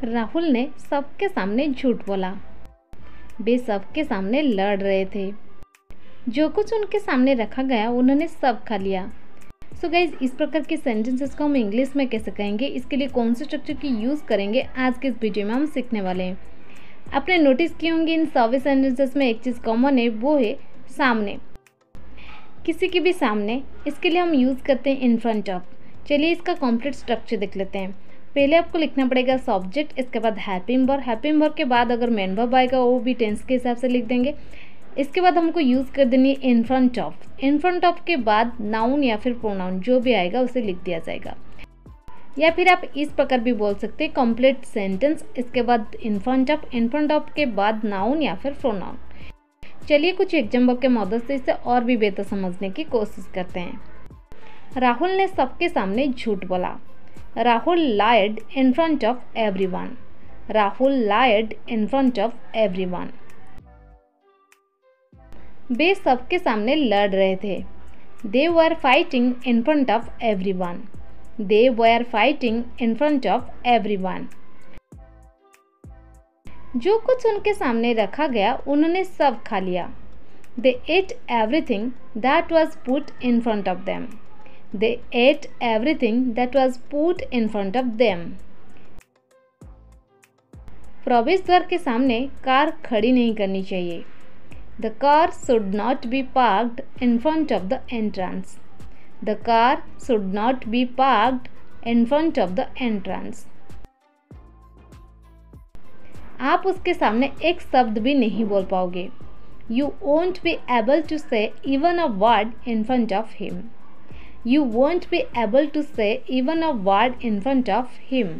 राहुल ने सबके सामने झूठ बोला। वे सबके सामने लड़ रहे थे। जो कुछ उनके सामने रखा गया उन्होंने सब खा लिया। सो गाइज, इस प्रकार के सेंटेंसेस को हम इंग्लिश में कैसे कहेंगे, इसके लिए कौन से स्ट्रक्चर की यूज़ करेंगे, आज के इस वीडियो में हम सीखने वाले हैं। आपने नोटिस किए होंगे इन सभी सेंटेंसेस में एक चीज़ कॉमन है, वो है सामने। किसी के भी सामने, इसके लिए हम यूज़ करते हैं इन फ्रंट ऑफ। चलिए इसका कॉम्प्लीट स्ट्रक्चर देख लेते हैं। पहले आपको लिखना पड़ेगा सब्जेक्ट, इसके बाद हैप्पी वर्ब, हैप्पी वर्ब के बाद अगर मेन वर्ब आएगा वो भी टेंस के हिसाब से लिख देंगे। इसके बाद हमको यूज़ कर देनी है इन front of. In front of के बाद नाउन या फिर प्रोनाउन जो भी आएगा उसे लिख दिया जाएगा। या फिर आप इस प्रकार भी बोल सकते हैं कंप्लीट सेंटेंस, इसके बाद इन फ्रंट ऑफ के बाद नाउन या फिर प्रोनाउन। चलिए कुछ एग्जाम्पल के मदद से इसे और भी बेहतर समझने की कोशिश करते हैं। राहुल ने सबके सामने झूठ बोला। Rahul lied in front of everyone. Rahul lied in front of everyone. वे सबके सामने लड़ रहे थे। They were fighting in front of everyone. They were fighting in front of everyone. जो कुछ उनके सामने रखा गया उन्होंने सब खा लिया। They ate everything that was put in front of them. They ate everything that was put in front of them. प्रवेश द्वार के सामने कार खड़ी नहीं करनी चाहिए। The car should not be parked in front of the entrance. The car should not be parked in front of the entrance. आप उसके सामने एक शब्द भी नहीं बोल पाओगे। You won't be able to say even a word in front of him. You won't be able to say even a word in front of him.